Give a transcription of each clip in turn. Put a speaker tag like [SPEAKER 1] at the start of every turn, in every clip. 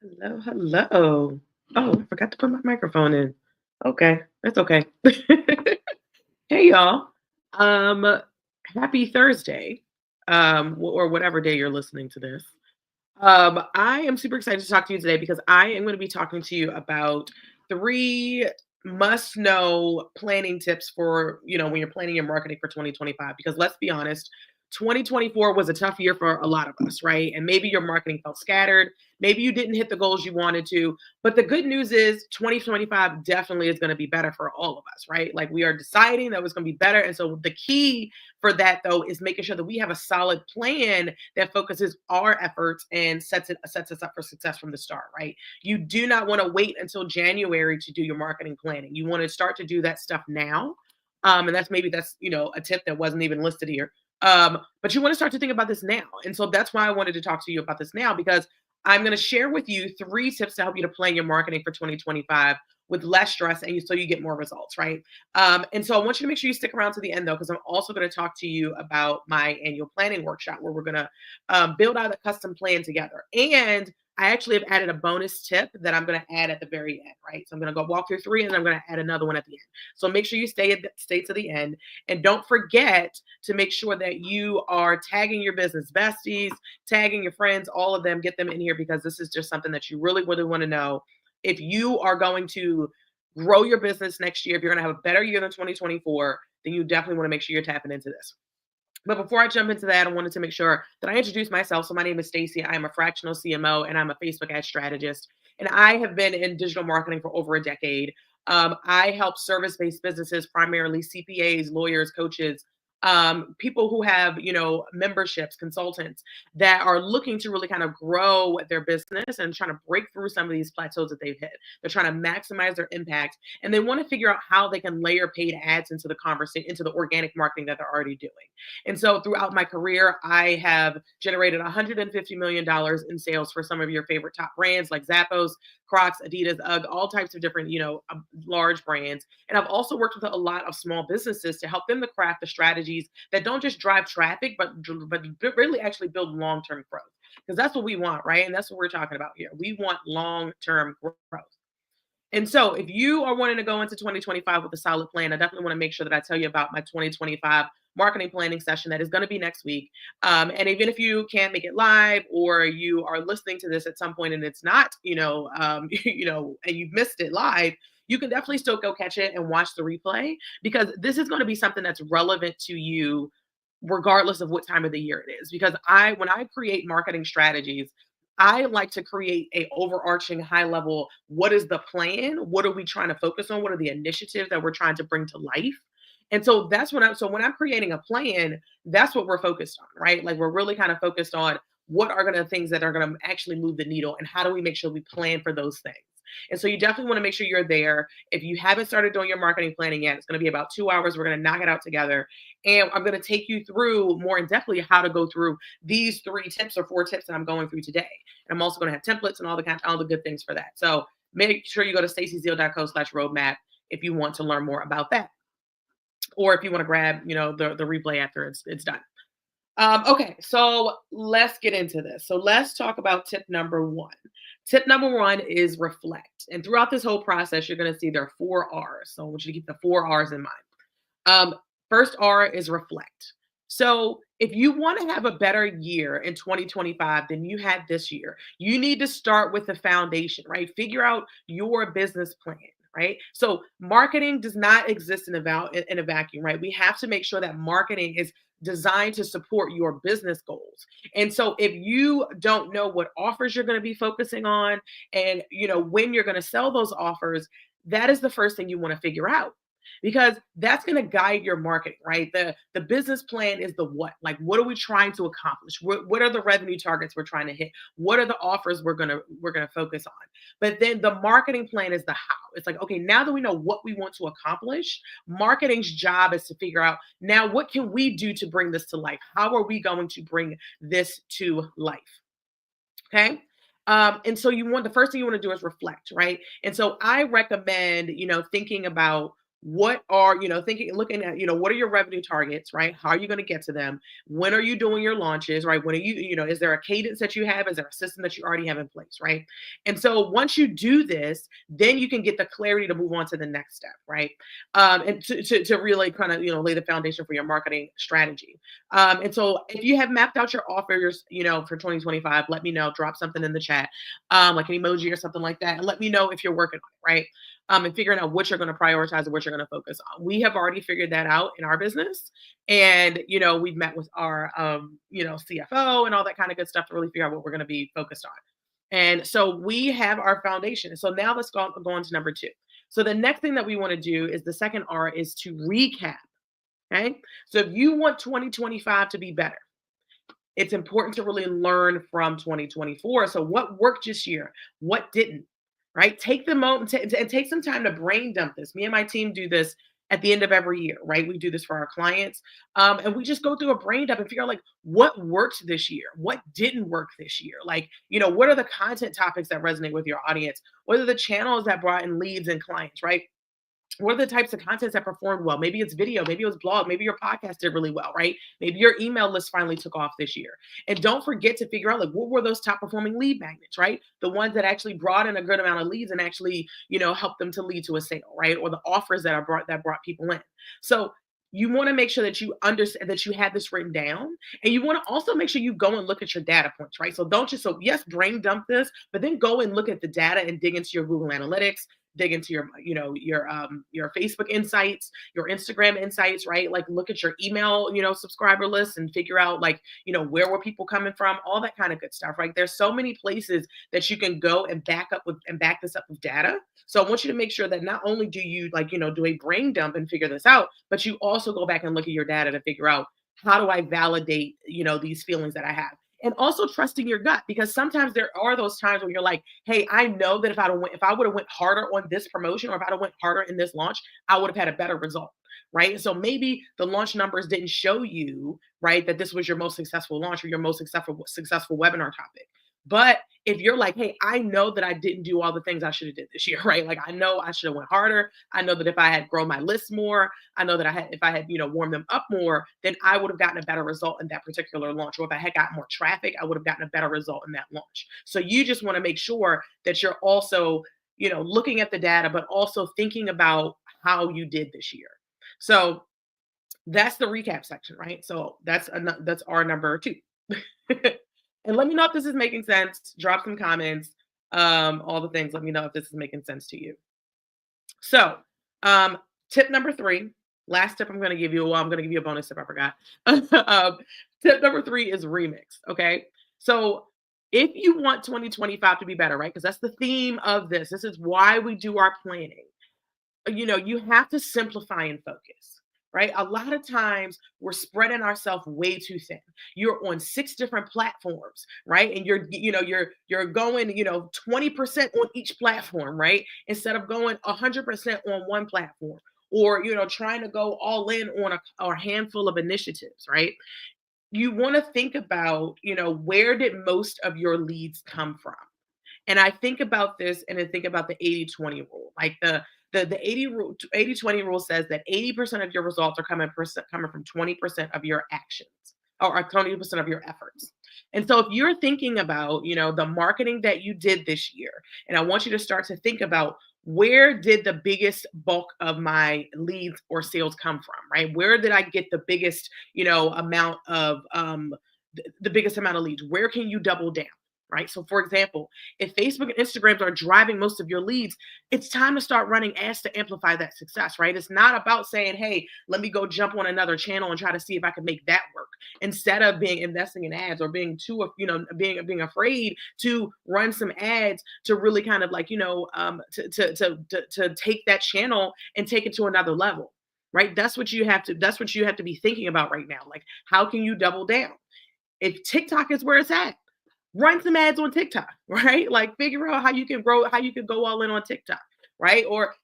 [SPEAKER 1] Hello, hello. Oh, I forgot to put my microphone in. Okay, that's okay. Hey y'all. Um, Happy Thursday. Or whatever day you're listening to this. I am super excited to talk to you today because I am going to be talking to you about three must know planning tips for, when you're planning your marketing for 2025. Because let's be honest, 2024 was a tough year for a lot of us, right? And maybe your marketing felt scattered. Maybe you didn't hit the goals you wanted to. But the good news is 2025 definitely is going to be better for all of us, right? Like we are deciding that it's going to be better. And so the key for that, though, is making sure that we have a solid plan that focuses our efforts and sets us up for success from the start, right? You do not want to wait until January to do your marketing planning. You want to start to do that stuff now. And that's a tip that wasn't even listed here. But you want to start to think about this now. And so that's why I wanted to talk to you about this now because I'm going to share with you three tips to help you to plan your marketing for 2025 with less stress so you get more results, right? And so I want you to make sure you stick around to the end though, because I'm also going to talk to you about my annual planning workshop where we're going to build out a custom plan together. And I actually have added a bonus tip that I'm going to add at the very end, right? So I'm going to go walk through three and then I'm going to add another one at the end. So make sure you stay to the end. And don't forget to make sure that you are tagging your business besties, tagging your friends, all of them, get them in here because this is just something that you really, really want to know. If you are going to grow your business next year, if you're going to have a better year than 2024, then you definitely want to make sure you're tapping into this. But before I jump into that, I wanted to make sure that I introduce myself. So my name is Stacy. I am a fractional CMO and I'm a Facebook ad strategist. And I have been in digital marketing for over a decade. I help service-based businesses, primarily CPAs, lawyers, coaches, people who have, memberships, consultants that are looking to really kind of grow their business and trying to break through some of these plateaus that they've hit. They're trying to maximize their impact and they want to figure out how they can layer paid ads into the conversation, into the organic marketing that they're already doing. And so throughout my career, I have generated $150 million in sales for some of your favorite top brands like Zappos, Crocs, Adidas, UGG, all types of different, large brands. And I've also worked with a lot of small businesses to help them to craft the strategies that don't just drive traffic, but really actually build long-term growth. Because that's what we want, right? And that's what we're talking about here. We want long-term growth. And so, if you are wanting to go into 2025 with a solid plan, I definitely want to make sure that I tell you about my 2025 marketing planning session that is going to be next week. And even if you can't make it live, or you are listening to this at some point and it's not, and you've missed it live, you can definitely still go catch it and watch the replay because this is going to be something that's relevant to you regardless of what time of the year it is. Because when I create marketing strategies, I like to create a overarching high level, what is the plan? What are we trying to focus on? What are the initiatives that we're trying to bring to life? And so when I'm creating a plan, that's what we're focused on, right? Like we're really kind of focused on what are going to things that are going to actually move the needle and how do we make sure we plan for those things. And so you definitely want to make sure you're there. If you haven't started doing your marketing planning yet, it's going to be about 2 hours. We're going to knock it out together. And I'm going to take you through more in depthly how to go through these three tips or four tips that I'm going through today. And I'm also going to have templates and all the good things for that. So make sure you go to stacyzeal.co/roadmap if you want to learn more about that. Or if you want to grab, the replay after it's done. Okay, so let's get into this. So let's talk about tip number one. Tip number one is reflect. And throughout this whole process, you're going to see there are 4 R's. So I want you to keep the 4 R's in mind. Um, First R is reflect. So if you want to have a better year in 2025 than you had this year, you need to start with the foundation, right? Figure out your business plan. Right. So marketing does not exist in a vacuum, right? We have to make sure that marketing is designed to support your business goals. And so if you don't know what offers you're going to be focusing on and when you're going to sell those offers, that is the first thing you want to figure out because that's going to guide your marketing, right? The business plan is the what. Like what are we trying to accomplish? What are the revenue targets we're trying to hit? What are the offers we're going to focus on? But then the marketing plan is the how. It's like, okay, now that we know what we want to accomplish, marketing's job is to figure out now what can we do to bring this to life? How are we going to bring this to life? Okay. And so the first thing you want to do is reflect, right? And so I recommend, thinking about what are, thinking, looking at, what are your revenue targets, right? How are you going to get to them? When are you doing your launches, right? When are you, is there a cadence that you have? Is there a system that you already have in place, right? And so once you do this, then you can get the clarity to move on to the next step, right? And to really kind of, lay the foundation for your marketing strategy. And so if you have mapped out your offers, for 2025, let me know, drop something in the chat, like an emoji or something like that. And let me know if you're working on it, right? And figuring out what you're going to prioritize and what you're going to focus on. We have already figured that out in our business. And, we've met with our, CFO and all that kind of good stuff to really figure out what we're going to be focused on. And so we have our foundation. So now let's go on to number two. So the next thing that we want to do is the second R is to recap. Okay. So if you want 2025 to be better, it's important to really learn from 2024. So what worked this year? What didn't? Right? Take the moment and take some time to brain dump this. Me and my team do this at the end of every year, right? We do this for our clients. And we just go through a brain dump and figure out like what worked this year, what didn't work this year. Like, what are the content topics that resonate with your audience? What are the channels that brought in leads and clients, right? What are the types of contents that performed well? Maybe it's video, maybe it was blog, maybe your podcast did really well, right? Maybe your email list finally took off this year. And don't forget to figure out like what were those top performing lead magnets, right? The ones that actually brought in a good amount of leads and actually, help them to lead to a sale, right? Or the offers that brought people in. So you want to make sure that you understand that you have this written down, and you want to also make sure you go and look at your data points, right? So don't just yes, brain dump this, but then go and look at the data and dig into your Google Analytics, dig into your your Facebook insights, your Instagram insights, right? Like look at your email subscriber list and figure out like where were people coming from, all that kind of good stuff, right? There's so many places that you can go and back this up with data. So I want you to make sure that not only do you do a brain dump and figure this out, but you also go back and look at your data to figure out how do I validate these feelings that I have. And also trusting your gut, because sometimes there are those times when you're like, hey, I know that if I would have went harder on this promotion, or if I would have went harder in this launch, I would have had a better result, right? So maybe the launch numbers didn't show you, right, that this was your most successful launch or your most successful webinar topic. But if you're like, hey, I know that I didn't do all the things I should have did this year, right? Like I know I should have went harder. I know that if I had grown my list more, I know that if I had, warmed them up more, then I would have gotten a better result in that particular launch. Or if I had gotten more traffic, I would have gotten a better result in that launch. So you just want to make sure that you're also, looking at the data, but also thinking about how you did this year. So that's the recap section, right? So that's our number two. And let me know if this is making sense. Drop some comments, all the things. Let me know if this is making sense to you. So, tip number three, last tip I'm going to give you. Well, I'm going to give you a bonus tip. I forgot. Tip number three is remix. Okay. So if you want 2025 to be better, right? Because that's the theme of this. This is why we do our planning. You have to simplify and focus, right? A lot of times we're spreading ourselves way too thin. You're on 6 different platforms, right? And you're going, 20% on each platform, right? Instead of going 100% on one platform, or, trying to go all in on a handful of initiatives, right? You want to think about, where did most of your leads come from? And I think about this and I think about the 80-20 rule. Like the 80-20 rule says that 80% of your results are coming from 20% of your actions, or 20% of your efforts. And so if you're thinking about, the marketing that you did this year, and I want you to start to think about where did the biggest bulk of my leads or sales come from, right? Where did I get the biggest, amount of the biggest amount of leads? Where can you double down? Right. So, for example, if Facebook and Instagrams are driving most of your leads, it's time to start running ads to amplify that success. Right. It's not about saying, hey, let me go jump on another channel and try to see if I can make that work, instead of investing in ads, or being being afraid to run some ads to really kind of like, to take that channel and take it to another level. Right. That's what you have to be thinking about right now. Like, how can you double down? If TikTok is where it's at, run some ads on TikTok, right? Like figure out how you can go all in on TikTok, right? Or,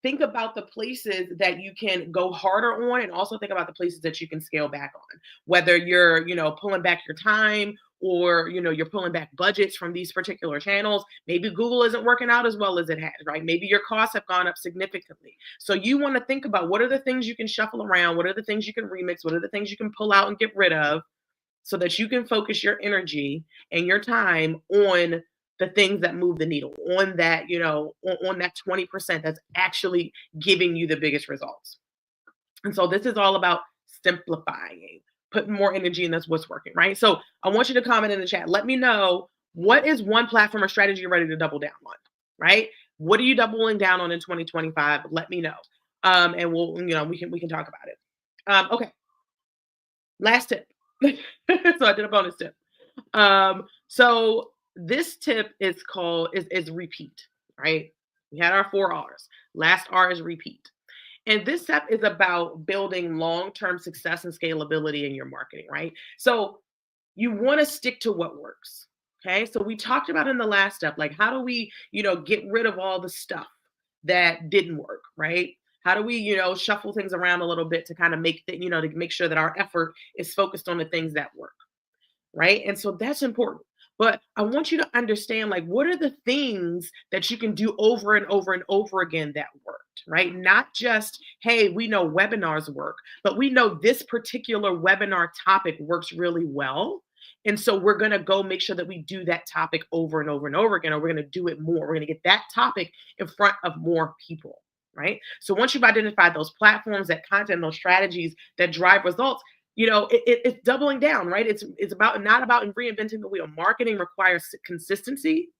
[SPEAKER 1] think about the places that you can go harder on, and also think about the places that you can scale back on, whether you're, pulling back your time, or you're pulling back budgets from these particular channels. Maybe Google isn't working out as well as it has, right? Maybe your costs have gone up significantly. So you want to think about what are the things you can shuffle around, what are the things you can remix, what are the things you can pull out and get rid of, so that you can focus your energy and your time on the things that move the needle, on that, on that 20% that's actually giving you the biggest results. And so this is all about simplifying, putting more energy in, that's what's working, right? So I want you to comment in the chat. Let me know, what is one platform or strategy you're ready to double down on, right? What are you doubling down on in 2025? Let me know. And we'll, we can talk about it. Okay. Last tip. So I did a bonus tip. So this tip is called is repeat, right? We had our 4 R's. Last R is repeat. And this step is about building long-term success and scalability in your marketing, right? So you want to stick to what works. Okay. So we talked about in the last step, like, how do we, get rid of all the stuff that didn't work, right? How do we, shuffle things around a little bit to kind of make that, to make sure that our effort is focused on the things that work, right? And so that's important. But I want you to understand, like, what are the things that you can do over and over and over again that worked, right? Not just, hey, we know webinars work, but we know this particular webinar topic works really well. And so we're going to go make sure that we do that topic over and over and over again, or we're going to do it more. We're going to get that topic in front of more people, right? So once you've identified those platforms, that content, those strategies that drive results, it's doubling down, right? It's about, not about reinventing the wheel. Marketing requires consistency.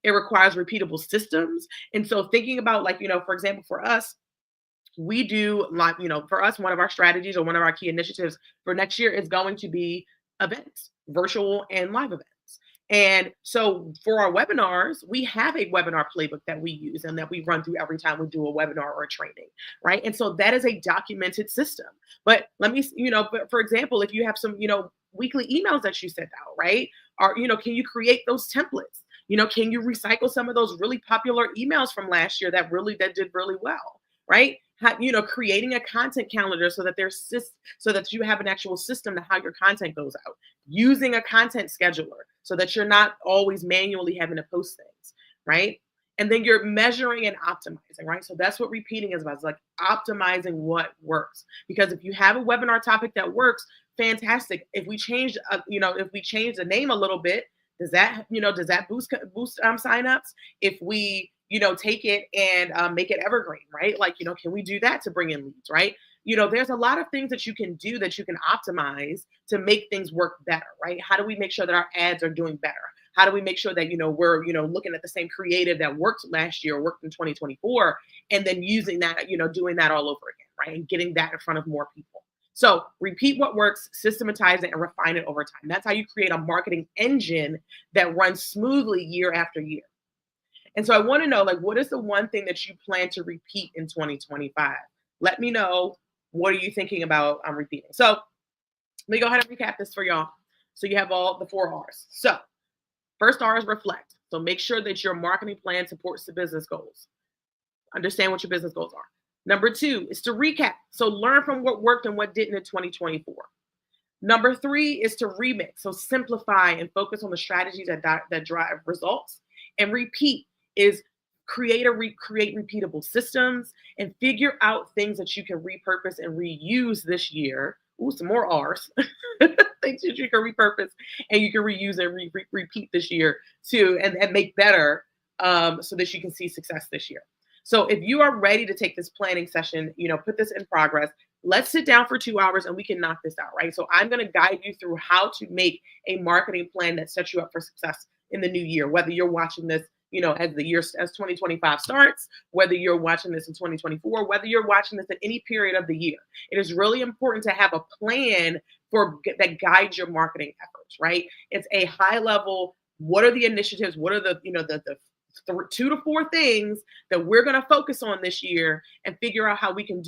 [SPEAKER 1] It requires repeatable systems. And so thinking about, like, for example, for us, we do, like, for us, one of our strategies or one of our key initiatives for next year is going to be events, virtual and live events. And so for our webinars, we have a webinar playbook that we use and that we run through every time we do a webinar or a training, right? And so that is a documented system. But let me, but for example, if you have some, weekly emails that you send out, right? Or, can you create those templates? Can you recycle some of those really popular emails from last year that did really well, right? Creating a content calendar so that so that you have an actual system to how your content goes out, using a content scheduler so that you're not always manually having to post things, right? And then you're measuring and optimizing, right? So that's what repeating is about. It's like optimizing what works. Because if you have a webinar topic that works, fantastic. If we change, if we change the name a little bit, does that boost signups? If we take it and make it evergreen, right? Like, can we do that to bring in leads, right? There's a lot of things that you can do that you can optimize to make things work better, right? How do we make sure that our ads are doing better? How do we make sure that, we're, looking at the same creative that worked last year, worked in 2024, and then using that, doing that all over again, right? And getting that in front of more people. So repeat what works, systematize it, and refine it over time. That's how you create a marketing engine that runs smoothly year after year. And so I want to know, like, what is the one thing that you plan to repeat in 2025? Let me know. What are you thinking about repeating? So let me go ahead and recap this for y'all. So you have all the 4 R's. So first R is reflect. So make sure that your marketing plan supports the business goals. Understand what your business goals are. Number 2 is to recap. So learn from what worked and what didn't in 2024. Number 3 is to remix. So simplify and focus on the strategies that drive results. And repeat is create repeatable systems and figure out things that you can repurpose and reuse this year. Ooh, some more R's. Things that you can repurpose and you can reuse and repeat this year too, and make better, so that you can see success this year. So if you are ready to take this planning session, put this in progress, let's sit down for 2 hours and we can knock this out, right? So I'm going to guide you through how to make a marketing plan that sets you up for success in the new year, whether you're watching this, as 2025 starts, whether you're watching this in 2024, whether you're watching this at any period of the year. It is really important to have a plan that guides your marketing efforts, right? It's a high level, what are the initiatives? What are the 2 to 4 things that we're going to focus on this year, and figure out how we can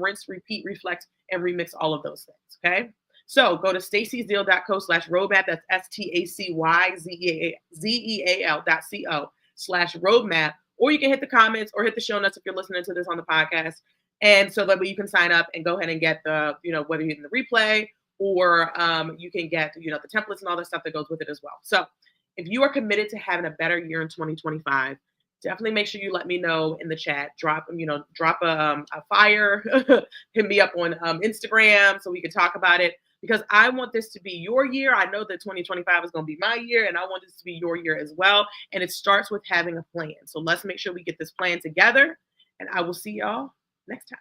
[SPEAKER 1] rinse, repeat, reflect, and remix all of those things. Okay. So go to stacyzeal.co/roadmap. That's stacyzeal.co/roadmap. Or you can hit the comments or hit the show notes if you're listening to this on the podcast. And so that way you can sign up and go ahead and get the, whether you're in the replay or you can get, the templates and all the stuff that goes with it as well. So if you are committed to having a better year in 2025, definitely make sure you let me know in the chat. Drop a fire, hit me up on Instagram so we can talk about it, because I want this to be your year. I know that 2025 is going to be my year, and I want this to be your year as well. And it starts with having a plan. So let's make sure we get this plan together, and I will see y'all next time.